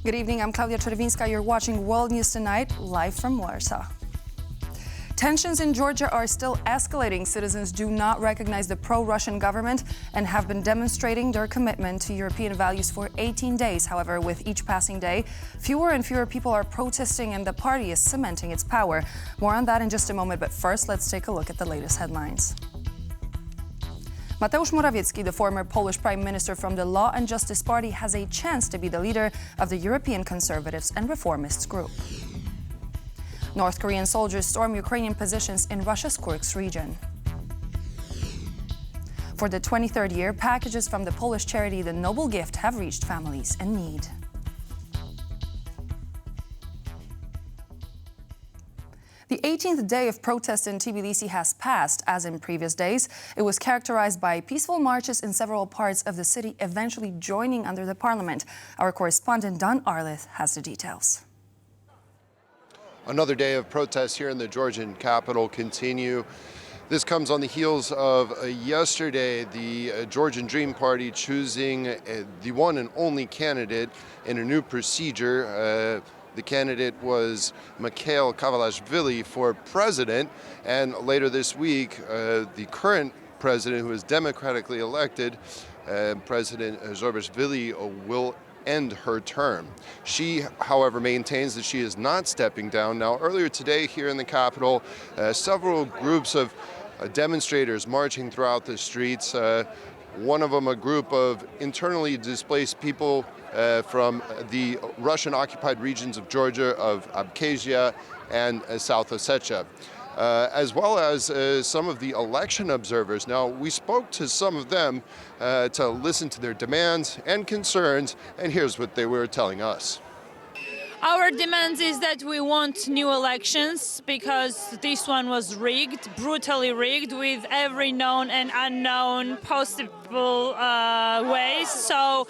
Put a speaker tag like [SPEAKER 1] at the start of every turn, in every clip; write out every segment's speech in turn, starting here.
[SPEAKER 1] Good evening, I'm Klaudia Czerwińska. You're watching World News Tonight, live from Warsaw. Tensions in Georgia are still escalating. Citizens do not recognize the pro-Russian government and have been demonstrating their commitment to European values for 18 days. However, with each passing day, fewer and fewer people are protesting and the party is cementing its power. More on that in just a moment, but first, let's take a look at the latest headlines. Mateusz Morawiecki, the former Polish Prime Minister from the Law and Justice Party, has a chance to be the leader of the European Conservatives and Reformists group. North Korean soldiers storm Ukrainian positions in Russia's Kursk region. For the 23rd year, packages from the Polish charity The Noble Gift have reached families in need. The 18th day of protest in Tbilisi has passed. As in previous days, it was characterized by peaceful marches in several parts of the city, eventually joining under the parliament. Our correspondent Don Arlith has the details.
[SPEAKER 2] Another day of protests here in the Georgian capital continue. This comes on the heels of yesterday, the Georgian Dream Party choosing the one and only candidate in a new procedure. The candidate was Mikhail Kavalashvili for president, and later this week, the current president, who is democratically elected, President Zhorabashvili, will end her term. She, however, maintains that she is not stepping down. Now, earlier today here in the capital, several groups of demonstrators marching throughout the streets. One of them, a group of internally displaced people from the Russian-occupied regions of Georgia, of Abkhazia, and South Ossetia, as well as some of the election observers. Now, we spoke to some of them to listen to their demands and concerns, and here's what they were telling us.
[SPEAKER 3] Our demand is that we want new elections because this one was rigged, brutally rigged, with every known and unknown possible ways. So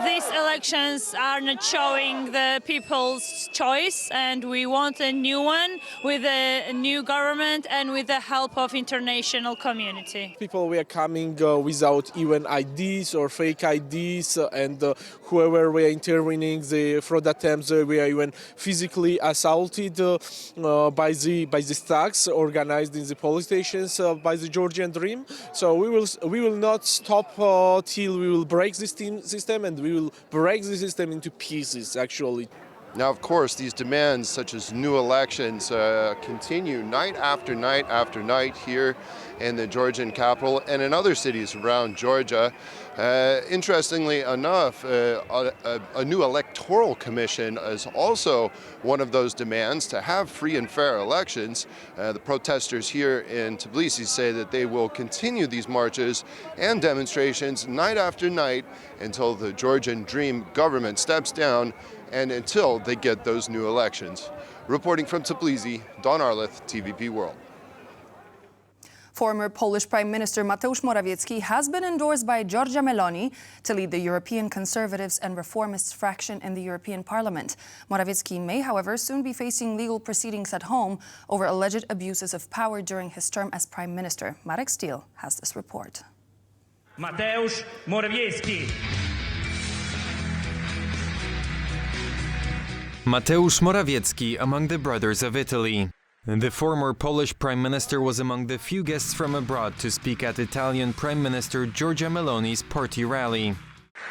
[SPEAKER 3] these elections are not showing the people's choice, and we want a new one with a new government and with the help of international community.
[SPEAKER 4] People were coming without even IDs or fake IDs, and whoever were intervening, the fraud attempts, we are even physically assaulted by the thugs organized in the police stations by the Georgian Dream. So we will not stop till we will break this system, and we will break the system into pieces, actually.
[SPEAKER 2] Now, of course, these demands, such as new elections, continue night after night after night here in the Georgian capital and in other cities around Georgia. Interestingly enough, a new electoral commission is also one of those demands, to have free and fair elections. The protesters here in Tbilisi say that they will continue these marches and demonstrations night after night until the Georgian Dream government steps down and until they get those new elections. Reporting from Tbilisi, Don Arlith, TVP World.
[SPEAKER 1] Former Polish Prime Minister Mateusz Morawiecki has been endorsed by Giorgia Meloni to lead the European Conservatives and Reformists fraction in the European Parliament. Morawiecki may, however, soon be facing legal proceedings at home over alleged abuses of power during his term as Prime Minister. Marek Steele has this report.
[SPEAKER 5] Mateusz Morawiecki.
[SPEAKER 6] Mateusz Morawiecki among the Brothers of Italy. The former Polish Prime Minister was among the few guests from abroad to speak at Italian Prime Minister Giorgia Meloni's party rally.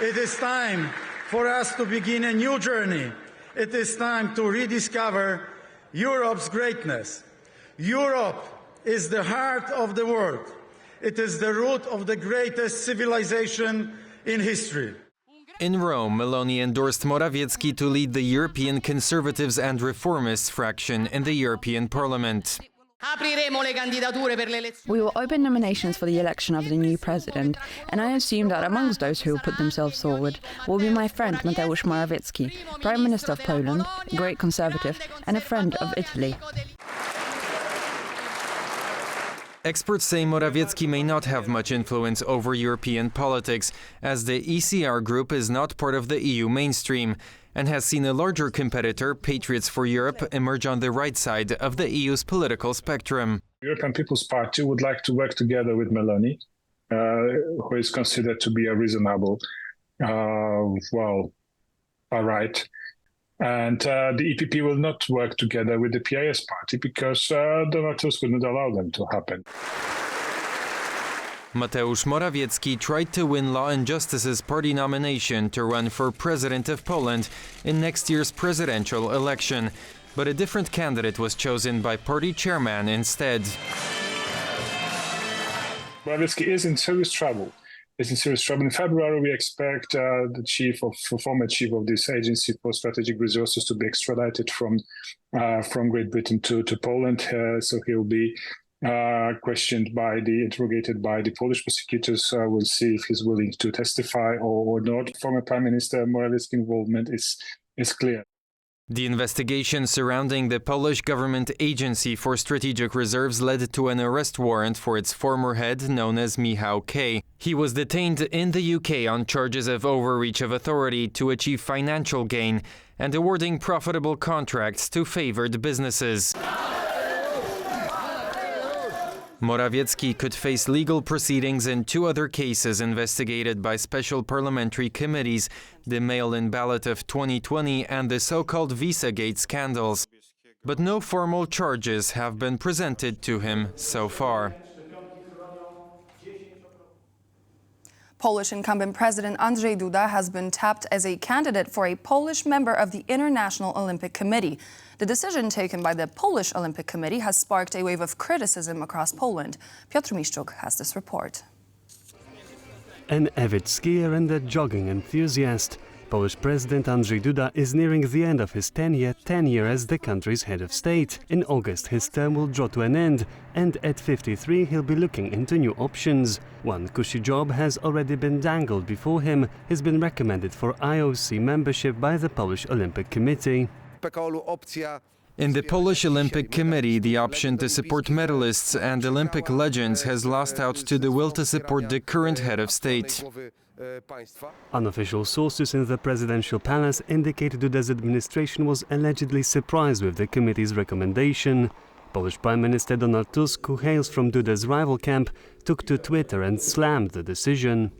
[SPEAKER 7] It is time for us to begin a new journey. It is time to rediscover Europe's greatness. Europe is the heart of the world. It is the root of the greatest civilization in history.
[SPEAKER 6] In Rome, Meloni endorsed Morawiecki to lead the European Conservatives and Reformists fraction in the European Parliament.
[SPEAKER 8] We will open nominations for the election of the new president, and I assume that amongst those who will put themselves forward will be my friend Mateusz Morawiecki, Prime Minister of Poland, a great conservative and a friend of Italy.
[SPEAKER 6] Experts say Morawiecki may not have much influence over European politics, as the ECR group is not part of the EU mainstream and has seen a larger competitor, Patriots for Europe, emerge on the right side of the EU's political spectrum.
[SPEAKER 9] European People's Party would like to work together with Meloni, who is considered to be a reasonable, right. And the EPP will not work together with the PIS party because Donald Tusk would not allow them to happen.
[SPEAKER 6] Mateusz Morawiecki tried to win Law and Justice's party nomination to run for president of Poland in next year's presidential election, but a different candidate was chosen by party chairman instead.
[SPEAKER 9] Morawiecki is in serious trouble. In February, we expect the former chief of this agency for strategic resources to be extradited from Great Britain to Poland. So he'll be interrogated by the Polish prosecutors. We'll see if he's willing to testify or not. Former Prime Minister Morawiecki's involvement is clear.
[SPEAKER 6] The investigation surrounding the Polish government agency for strategic reserves led to an arrest warrant for its former head, known as Michał K. He was detained in the UK on charges of overreach of authority to achieve financial gain and awarding profitable contracts to favored businesses. Morawiecki could face legal proceedings in two other cases investigated by special parliamentary committees, the mail-in ballot of 2020 and the so-called Visagate scandals. But no formal charges have been presented to him so far.
[SPEAKER 1] Polish incumbent President Andrzej Duda has been tapped as a candidate for a Polish member of the International Olympic Committee. The decision taken by the Polish Olympic Committee has sparked a wave of criticism across Poland. Piotr Miszczuk has this report.
[SPEAKER 10] An avid skier and a jogging enthusiast, Polish President Andrzej Duda is nearing the end of his tenure as the country's head of state. In August, his term will draw to an end, and at 53, he'll be looking into new options. One cushy job has already been dangled before him. He's been recommended for IOC membership by the Polish Olympic Committee.
[SPEAKER 6] In the Polish Olympic Committee, the option to support medalists and Olympic legends has lost out to the will to support the current head of state.
[SPEAKER 10] Unofficial sources in the presidential palace indicate Duda's administration was allegedly surprised with the committee's recommendation. Polish Prime Minister Donald Tusk, who hails from Duda's rival camp, took to Twitter and slammed the decision.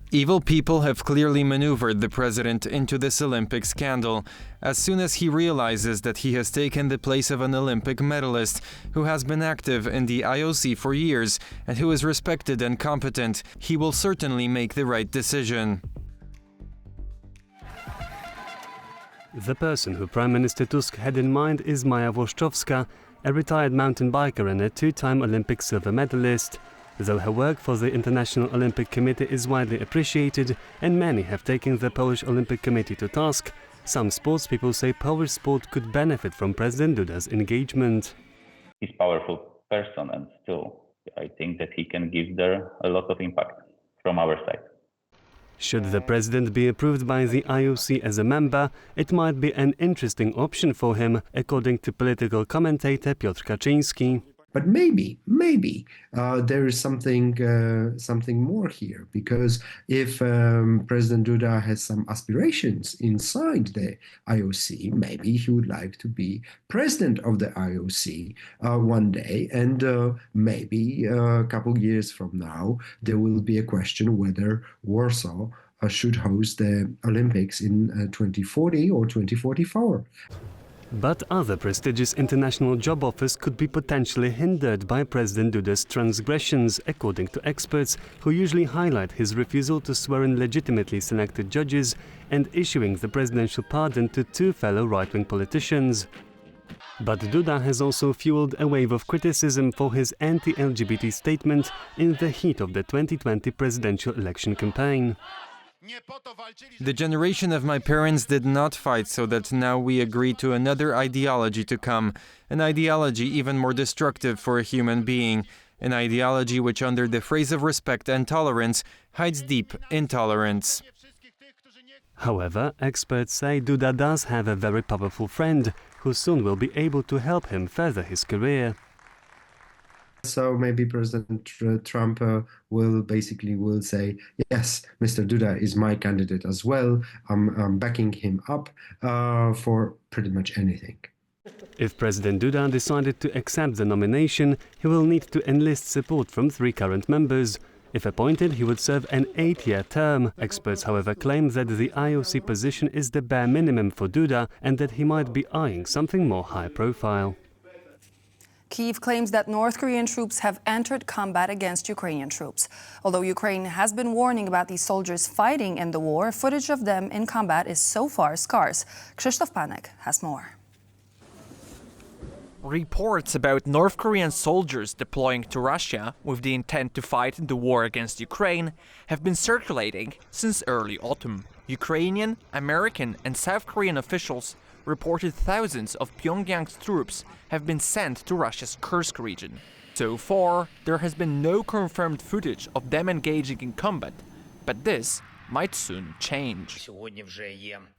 [SPEAKER 6] Evil people have clearly maneuvered the president into this Olympic scandal. As soon as he realizes that he has taken the place of an Olympic medalist who has been active in the IOC for years and who is respected and competent, he will certainly make the right decision.
[SPEAKER 10] The person who Prime Minister Tusk had in mind is Maja Włoszczowska, a retired mountain biker and a two-time Olympic silver medalist. Though her work for the International Olympic Committee is widely appreciated and many have taken the Polish Olympic Committee to task, some sports people say Polish sport could benefit from President Duda's engagement.
[SPEAKER 11] He's a powerful person, and still I think that he can give there a lot of impact from our side.
[SPEAKER 10] Should the president be approved by the IOC as a member, it might be an interesting option for him, according to political commentator Piotr Kaczyński.
[SPEAKER 12] But maybe there is something more here, because if President Duda has some aspirations inside the IOC, maybe he would like to be president of the IOC one day, and maybe a couple years from now there will be a question whether Warsaw should host the Olympics in 2040 or 2044.
[SPEAKER 10] But other prestigious international job offers could be potentially hindered by President Duda's transgressions, according to experts who usually highlight his refusal to swear in legitimately selected judges and issuing the presidential pardon to two fellow right-wing politicians. But Duda has also fueled a wave of criticism for his anti-LGBT statement in the heat of the 2020 presidential election campaign.
[SPEAKER 6] The generation of my parents did not fight so that now we agree to another ideology to come, an ideology even more destructive for a human being, an ideology which under the phrase of respect and tolerance hides deep intolerance.
[SPEAKER 10] However, experts say Duda does have a very powerful friend who soon will be able to help him further his career.
[SPEAKER 12] So maybe President Trump will say, yes, Mr. Duda is my candidate as well. I'm backing him up for pretty much anything.
[SPEAKER 10] If President Duda decided to accept the nomination, he will need to enlist support from three current members. If appointed, he would serve an 8-year term. Experts, however, claim that the IOC position is the bare minimum for Duda and that he might be eyeing something more high-profile.
[SPEAKER 1] Kyiv claims that North Korean troops have entered combat against Ukrainian troops. Although Ukraine has been warning about these soldiers fighting in the war, footage of them in combat is so far scarce. Krzysztof Panek has more.
[SPEAKER 13] Reports about North Korean soldiers deploying to Russia with the intent to fight in the war against Ukraine have been circulating since early autumn. Ukrainian, American and South Korean officials reported thousands of Pyongyang's troops have been sent to Russia's Kursk region. So far, there has been no confirmed footage of them engaging in combat, but this might soon change.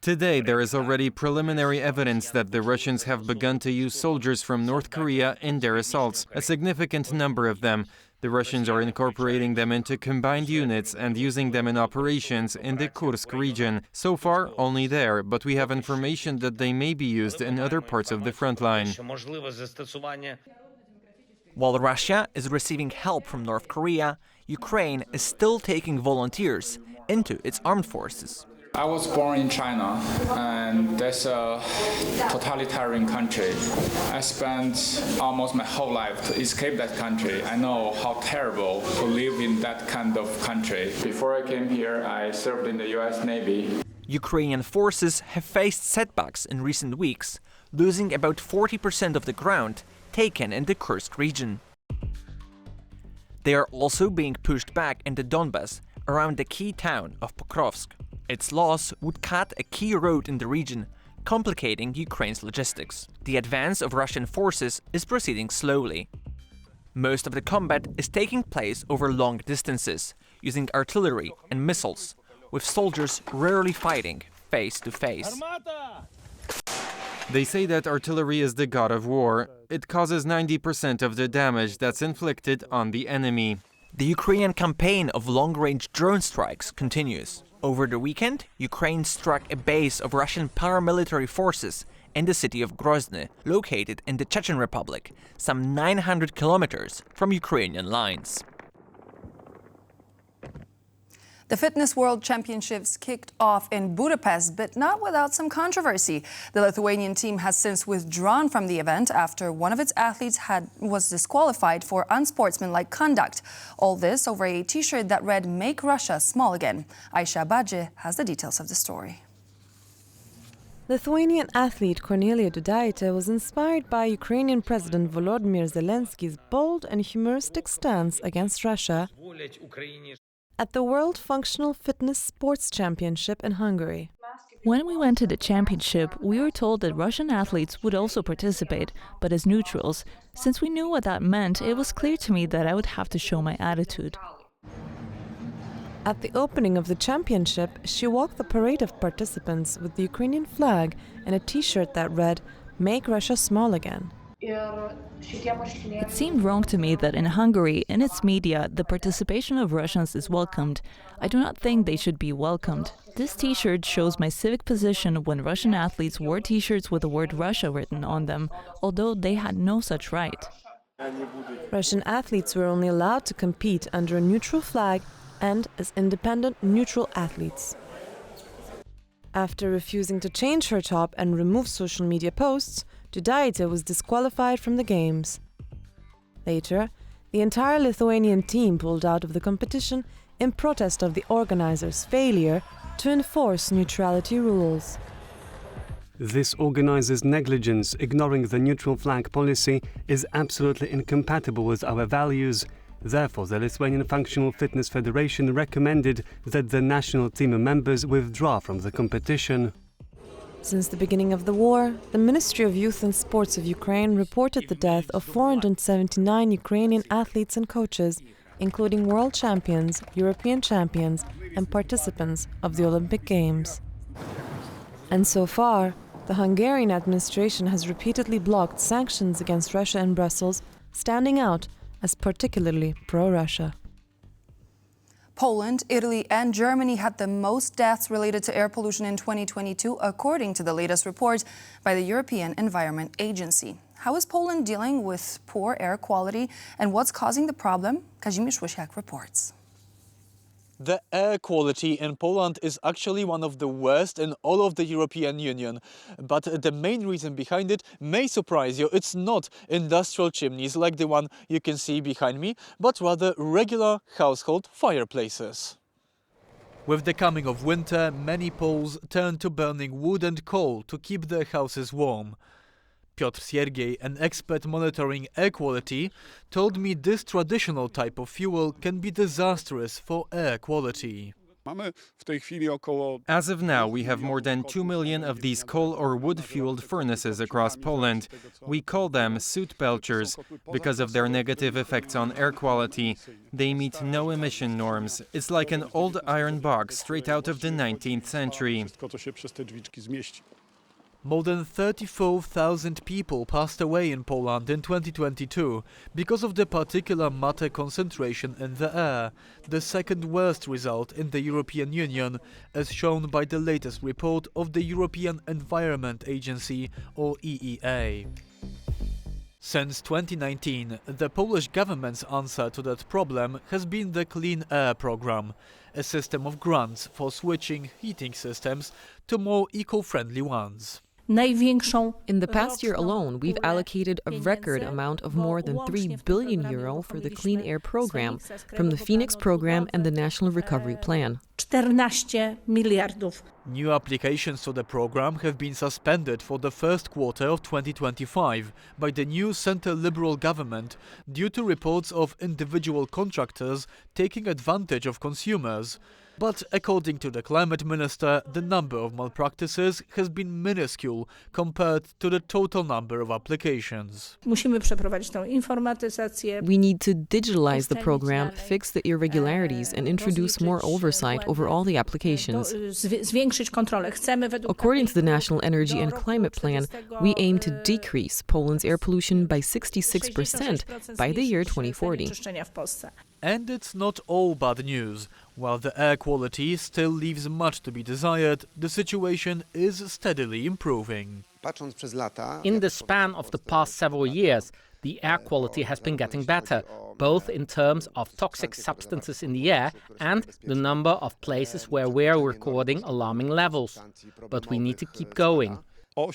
[SPEAKER 6] Today, there is already preliminary evidence that the Russians have begun to use soldiers from North Korea in their assaults, a significant number of them. The Russians are incorporating them into combined units and using them in operations in the Kursk region. So far, only there, but we have information that they may be used in other parts of the front line.
[SPEAKER 13] While Russia is receiving help from North Korea, Ukraine is still taking volunteers into its armed forces.
[SPEAKER 14] I was born in China, and that's a totalitarian country. I spent almost my whole life to escape that country. I know how terrible to live in that kind of country. Before I came here, I served in the US Navy.
[SPEAKER 13] Ukrainian forces have faced setbacks in recent weeks, losing about 40% of the ground taken in the Kursk region. They are also being pushed back into Donbas, around the key town of Pokrovsk. Its loss would cut a key road in the region, complicating Ukraine's logistics. The advance of Russian forces is proceeding slowly. Most of the combat is taking place over long distances, using artillery and missiles, with soldiers rarely fighting face to face.
[SPEAKER 6] They say that artillery is the god of war. It causes 90% of the damage that's inflicted on the enemy.
[SPEAKER 13] The Ukrainian campaign of long-range drone strikes continues. Over the weekend, Ukraine struck a base of Russian paramilitary forces in the city of Grozny, located in the Chechen Republic, some 900 kilometers from Ukrainian lines.
[SPEAKER 1] The Fitness World Championships kicked off in Budapest, but not without some controversy. The Lithuanian team has since withdrawn from the event after one of its athletes was disqualified for unsportsmanlike conduct. All this over a T-shirt that read "Make Russia Small Again." Aisha Badje has the details of the story.
[SPEAKER 15] Lithuanian athlete Kornelia Dudaitė was inspired by Ukrainian President Volodymyr Zelensky's bold and humoristic stance against Russia at the World Functional Fitness Sports Championship in Hungary.
[SPEAKER 8] When we went to the championship, we were told that Russian athletes would also participate, but as neutrals. Since we knew what that meant, it was clear to me that I would have to show my attitude.
[SPEAKER 15] At the opening of the championship, she walked the parade of participants with the Ukrainian flag and a T-shirt that read, "Make Russia Small Again."
[SPEAKER 8] It seemed wrong to me that in Hungary, in its media, the participation of Russians is welcomed. I do not think they should be welcomed. This T-shirt shows my civic position when Russian athletes wore T-shirts with the word Russia written on them, although they had no such right.
[SPEAKER 15] Russian athletes were only allowed to compete under a neutral flag and as independent neutral athletes. After refusing to change her top and remove social media posts, Dudaitė was disqualified from the games. Later, the entire Lithuanian team pulled out of the competition in protest of the organizers' failure to enforce neutrality rules.
[SPEAKER 10] This organizer's negligence, ignoring the neutral flag policy, is absolutely incompatible with our values. Therefore, the Lithuanian Functional Fitness Federation recommended that the national team members withdraw from the competition.
[SPEAKER 15] Since the beginning of the war, the Ministry of Youth and Sports of Ukraine reported the death of 479 Ukrainian athletes and coaches, including world champions, European champions, and participants of the Olympic Games. And so far, the Hungarian administration has repeatedly blocked sanctions against Russia in Brussels, standing out as particularly pro-Russia.
[SPEAKER 1] Poland, Italy and Germany had the most deaths related to air pollution in 2022, according to the latest report by the European Environment Agency. How is Poland dealing with poor air quality and what's causing the problem? Kazimierz Wysiak reports.
[SPEAKER 16] The air quality in Poland is actually one of the worst in all of the European Union. But the main reason behind it may surprise you. It's not industrial chimneys like the one you can see behind me, but rather regular household fireplaces. With the coming of winter, many Poles turn to burning wood and coal to keep their houses warm. Piotr Siergiej, an expert monitoring air quality, told me this traditional type of fuel can be disastrous for air quality.
[SPEAKER 6] As of now, we have more than 2 million of these coal or wood-fueled furnaces across Poland. We call them soot belchers because of their negative effects on air quality. They meet no emission norms. It's like an old iron box straight out of the 19th century.
[SPEAKER 16] More than 34,000 people passed away in Poland in 2022 because of the particular matter concentration in the air, the second worst result in the European Union, as shown by the latest report of the European Environment Agency, or EEA. Since 2019, the Polish government's answer to that problem has been the Clean Air Programme, a system of grants for switching heating systems to more eco-friendly ones.
[SPEAKER 17] In the past year alone, we've allocated a record amount of more than €3 billion for the Clean Air Programme from the Phoenix Programme and the National Recovery Plan.
[SPEAKER 16] New applications to the program have been suspended for the first quarter of 2025 by the new centre-liberal government due to reports of individual contractors taking advantage of consumers. But according to the climate minister, the number of malpractices has been minuscule compared to the total number of applications.
[SPEAKER 17] We need to digitalize the program, fix the irregularities, and introduce more oversight over all the applications. According to the National Energy and Climate Plan, we aim to decrease Poland's air pollution by 66% by the year 2040.
[SPEAKER 16] And it's not all bad news. While the air quality still leaves much to be desired, the situation is steadily improving.
[SPEAKER 18] In the span of the past several years, the air quality has been getting better, both in terms of toxic substances in the air and the number of places where we are recording alarming levels. But we need to keep going.
[SPEAKER 6] 8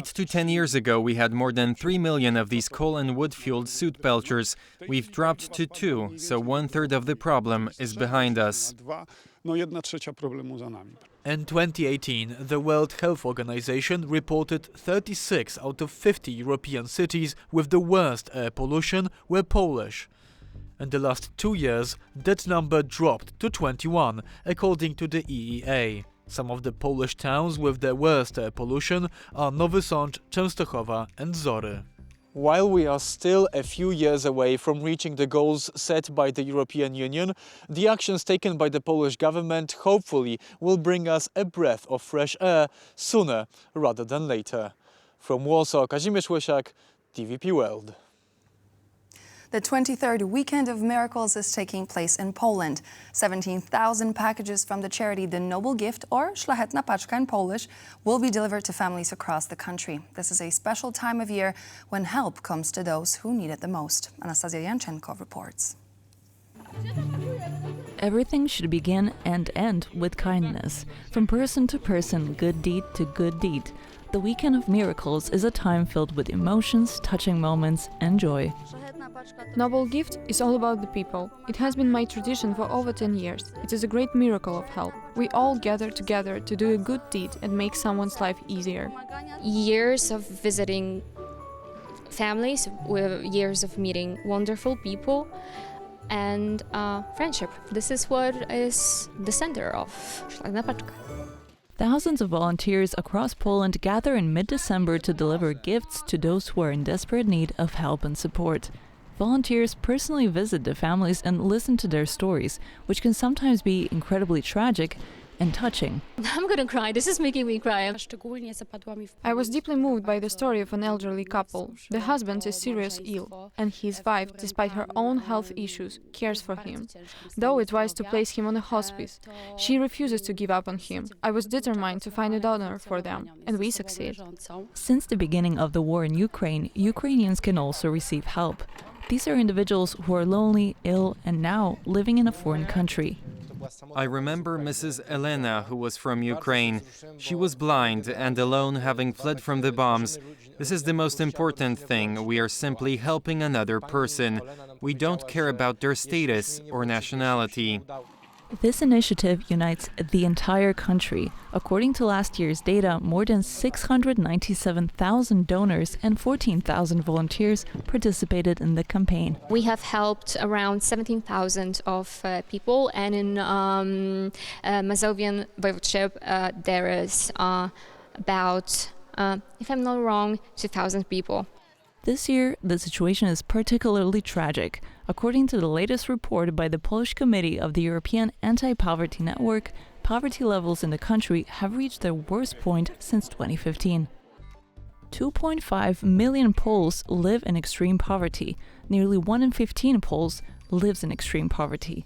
[SPEAKER 6] to 10 years ago, we had more than 3 million of these coal and wood-fueled soot belchers. We've dropped to 2, so 1/3 of the problem is behind us.
[SPEAKER 16] In 2018, the World Health Organization reported 36 out of 50 European cities with the worst air pollution were Polish. In the last 2 years, that number dropped to 21, according to the EEA. Some of the Polish towns with the worst air pollution are Nowy Sącz, Częstochowa and Zory. While we are still a few years away from reaching the goals set by the European Union, the actions taken by the Polish government hopefully will bring us a breath of fresh air sooner rather than later. From Warsaw, Kazimierz Łysiak, TVP World.
[SPEAKER 1] The 23rd Weekend of Miracles is taking place in Poland. 17,000 packages from the charity The Noble Gift, or Szlachetna Paczka in Polish, will be delivered to families across the country. This is a special time of year when help comes to those who need it the most. Anastazja Janchenko reports.
[SPEAKER 8] Everything should begin and end with kindness. From person to person, good deed to good deed. The Weekend of Miracles is a time filled with emotions, touching moments, and joy.
[SPEAKER 19] Noble Gift is all about the people. It has been my tradition for over 10 years. It is a great miracle of help. We all gather together to do a good deed and make someone's life easier.
[SPEAKER 20] Years of visiting families, with years of meeting wonderful people, and friendship. This is what is the center of Szlachetna Paczka.
[SPEAKER 8] Thousands of volunteers across Poland gather in mid-December to deliver gifts to those who are in desperate need of help and support. Volunteers personally visit the families and listen to their stories, which can sometimes be incredibly tragic and touching.
[SPEAKER 20] I'm gonna cry. This is making me cry.
[SPEAKER 19] I was deeply moved by the story of an elderly couple. The husband is seriously ill, and his wife, despite her own health issues, cares for him. Though it was to place him on a hospice, she refuses to give up on him. I was determined to find a donor for them, and we succeed.
[SPEAKER 8] Since the beginning of the war in Ukraine, Ukrainians can also receive help. These are individuals who are lonely, ill, and now living in a foreign country.
[SPEAKER 6] I remember Mrs. Elena, who was from Ukraine. She was blind and alone, having fled from the bombs. This is the most important thing. We are simply helping another person. We don't care about their status or nationality.
[SPEAKER 8] This initiative unites the entire country. According to last year's data, more than 697,000 donors and 14,000 volunteers participated in the campaign.
[SPEAKER 20] We have helped around 17,000 of people, and in Mazovian Voivodeship there is about, if I'm not wrong, 2,000 people.
[SPEAKER 8] This year, the situation is particularly tragic. According to the latest report by the Polish Committee of the European Anti-Poverty Network, poverty levels in the country have reached their worst point since 2015. 2.5 million Poles live in extreme poverty. Nearly 1 in 15 Poles lives in extreme poverty.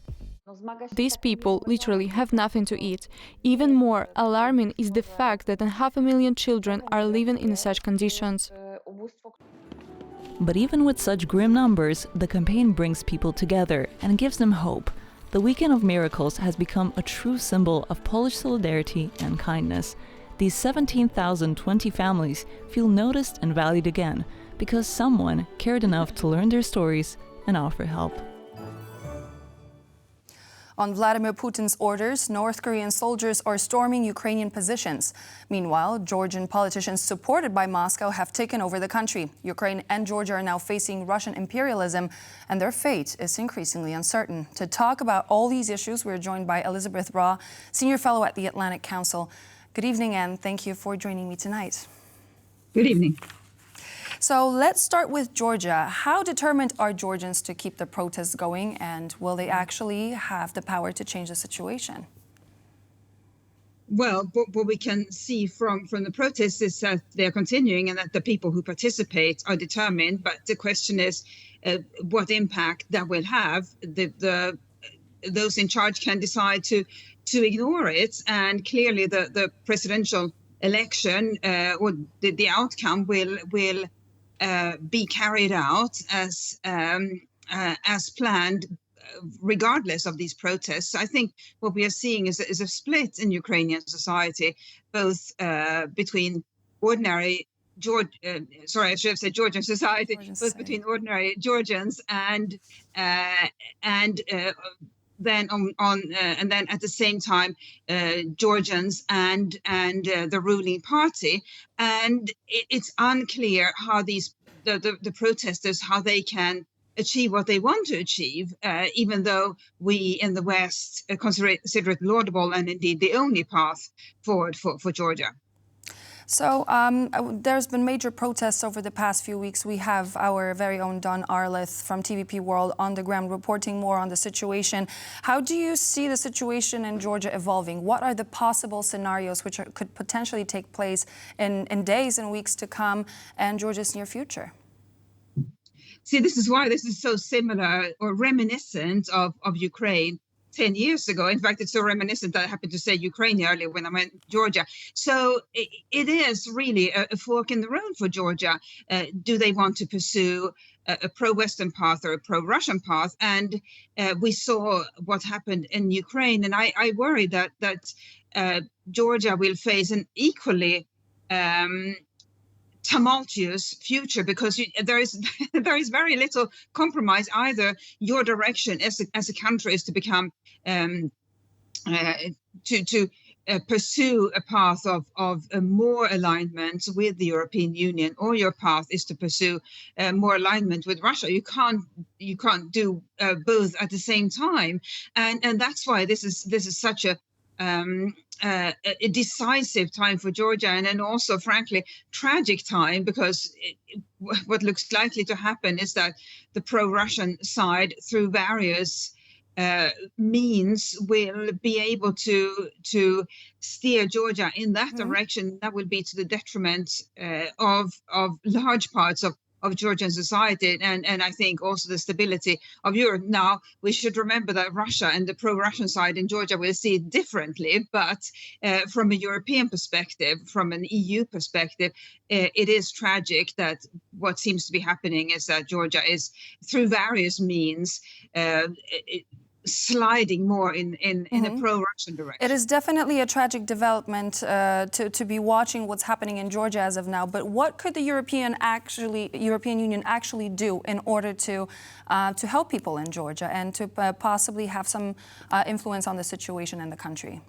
[SPEAKER 19] These people literally have nothing to eat. Even more alarming is the fact that 500,000 children are living in such conditions.
[SPEAKER 8] But even with such grim numbers, the campaign brings people together and gives them hope. The Weekend of Miracles has become a true symbol of Polish solidarity and kindness. These 17,020 families feel noticed and valued again because someone cared enough to learn their stories and offer help.
[SPEAKER 1] On Vladimir Putin's orders, North Korean soldiers are storming Ukrainian positions. Meanwhile, Georgian politicians supported by Moscow have taken over the country. Ukraine and Georgia are now facing Russian imperialism, and their fate is increasingly uncertain. To talk about all these issues, we're joined by Elizabeth Raw, Senior Fellow at the Atlantic Council. Good evening, and thank you for joining me tonight.
[SPEAKER 21] Good evening.
[SPEAKER 1] So let's start with Georgia. How determined are Georgians to keep the protests going, and will they actually have the power to change the situation?
[SPEAKER 21] Well, what we can see from the protests is that they're continuing and that the people who participate are determined. But the question is what impact that will have. Those in charge can decide to ignore it. And clearly the presidential election or the outcome will be carried out as planned, regardless of these protests. I think what we are seeing is a split in Ukrainian society, both between ordinary Georgian society, both between ordinary Georgians and then at the same time Georgians and the ruling party, and it's unclear how the protesters, how they can achieve what they want to achieve, even though we in the West consider it laudable and indeed the only path forward for Georgia.
[SPEAKER 1] So there's been major protests over the past few weeks. We have our very own Don Arleth from TVP World on the ground reporting more on the situation. How do you see the situation in Georgia evolving? What are the possible scenarios which could potentially take place in days and weeks to come and Georgia's near future?
[SPEAKER 21] See, this is why this is so similar or reminiscent of Ukraine 10 years ago. In fact, it's so reminiscent that I happened to say Ukraine earlier when I meant Georgia. So it is really a fork in the road for Georgia. Do they want to pursue a pro-Western path or a pro-Russian path? And we saw what happened in Ukraine. And I worry that Georgia will face an equally tumultuous future, because there is very little compromise. Either your direction as a country is to become pursue a path of more alignment with the European Union, or your path is to pursue more alignment with Russia. You can't do both at the same time, and that's why this is such a decisive time for Georgia, and then also, frankly, tragic time, because what looks likely to happen is that the pro-Russian side, through various means, will be able to steer Georgia in that direction. That will be to the detriment of large parts Georgian society, and I think also the stability of Europe. Now, we should remember that Russia and the pro-Russian side in Georgia will see it differently, but from a European perspective, from an EU perspective, it is tragic that what seems to be happening is that Georgia is, through various means, sliding more in a pro-Russian direction.
[SPEAKER 1] It is definitely a tragic development to be watching what's happening in Georgia as of now. But what could the European Union actually do in order to help people in Georgia and to possibly have some influence on the situation in the country?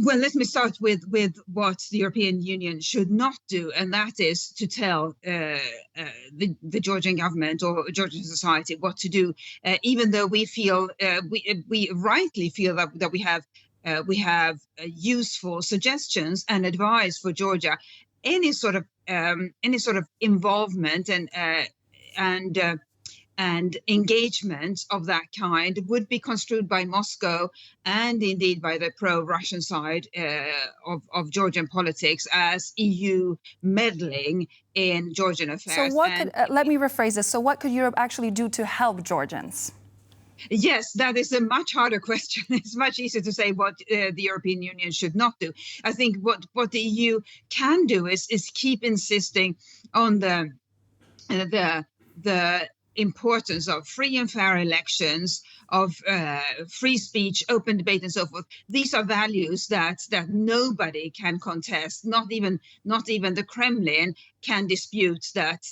[SPEAKER 21] Well, let me start with what the European Union should not do, and that is to tell the Georgian government or Georgian society what to do. Even though we feel we rightly feel that we have useful suggestions and advice for Georgia, any sort of involvement and engagement of that kind would be construed by Moscow and indeed by the pro-Russian side of Georgian politics as EU meddling in Georgian affairs.
[SPEAKER 1] So what let me rephrase this. So what could Europe actually do to help Georgians?
[SPEAKER 21] Yes, that is a much harder question. It's much easier to say what the European Union should not do. I think what the EU can do is keep insisting on the importance of free and fair elections, of free speech, open debate, and so forth. These are values that nobody can contest. Not even the Kremlin can dispute that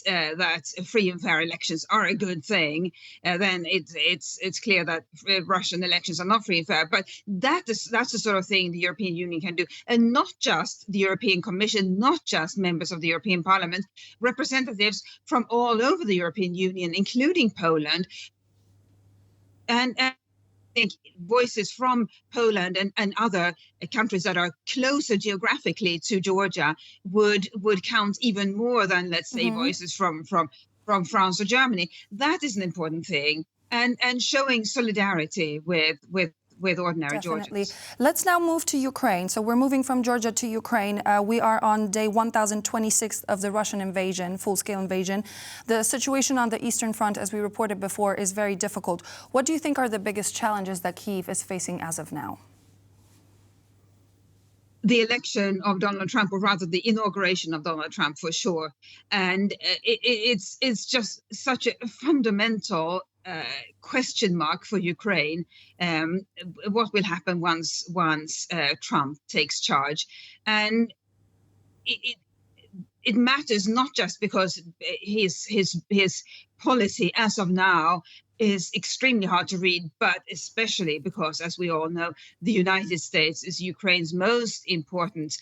[SPEAKER 21] free and fair elections are a good thing. Then it's clear that Russian elections are not free and fair. But that's the sort of thing the European Union can do, and not just the European Commission, not just members of the European Parliament, representatives from all over the European Union, including Poland. And I think voices from Poland and other countries that are closer geographically to Georgia would count even more than, let's say, voices from France or Germany. That is an important thing, and showing solidarity with ordinary Georgians.
[SPEAKER 1] Let's now move to Ukraine. So we're moving from Georgia to Ukraine. We are on day 1026 of the Russian invasion, full-scale invasion. The situation on the Eastern Front, as we reported before, is very difficult. What do you think are the biggest challenges that Kyiv is facing as of now?
[SPEAKER 21] The election of Donald Trump, or rather the inauguration of Donald Trump, for sure. And it's just such a fundamental question mark for Ukraine. What will happen once Trump takes charge? And it matters not just because his policy as of now is extremely hard to read, but especially because, as we all know, the United States is Ukraine's most important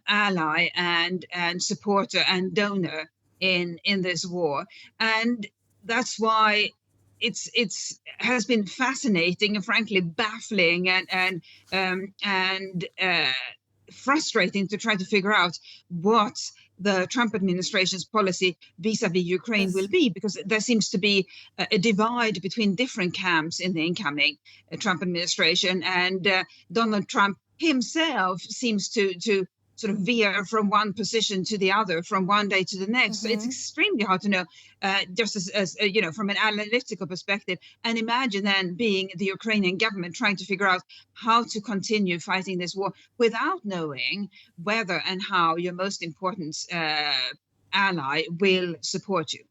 [SPEAKER 21] ally and supporter and donor in this war. And that's why it's has been fascinating and frankly baffling and frustrating to try to figure out what the Trump administration's policy vis-a-vis Ukraine will be, because there seems to be a divide between different camps in the incoming Trump administration, and Donald Trump himself seems to sort of veer from one position to the other, from one day to the next. So it's extremely hard to know, just as you know, from an analytical perspective. And imagine then being the Ukrainian government trying to figure out how to continue fighting this war without knowing whether and how your most important ally will support you.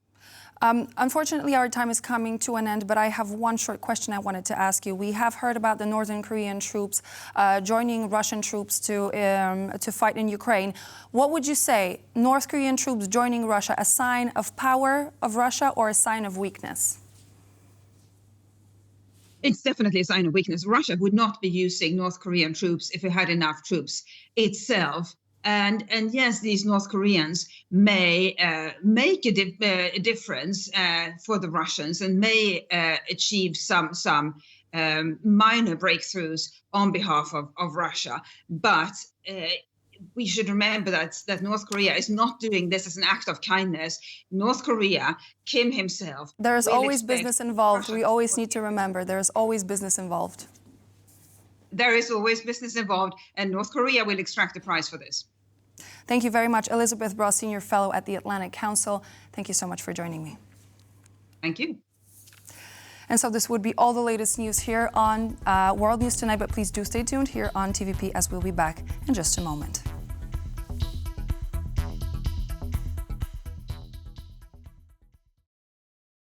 [SPEAKER 1] Unfortunately, our time is coming to an end, but I have one short question I wanted to ask you. We have heard about the Northern Korean troops joining Russian troops to fight in Ukraine. What would you say, North Korean troops joining Russia, a sign of power of Russia or a sign of weakness?
[SPEAKER 21] It's definitely a sign of weakness. Russia would not be using North Korean troops if it had enough troops itself. And yes, these North Koreans may make a difference for the Russians and may achieve some minor breakthroughs on behalf of Russia. But we should remember that North Korea is not doing this as an act of kindness. North Korea, Kim himself.
[SPEAKER 1] There is always business involved. We always need to remember there is always business involved.
[SPEAKER 21] There is always business involved, and North Korea will extract a price for this.
[SPEAKER 1] Thank you very much, Elizabeth Bra, Senior Fellow at the Atlantic Council. Thank you so much for joining me.
[SPEAKER 21] Thank you.
[SPEAKER 1] And so this would be all the latest news here on World News Tonight, but please do stay tuned here on TVP as we'll be back in just a moment.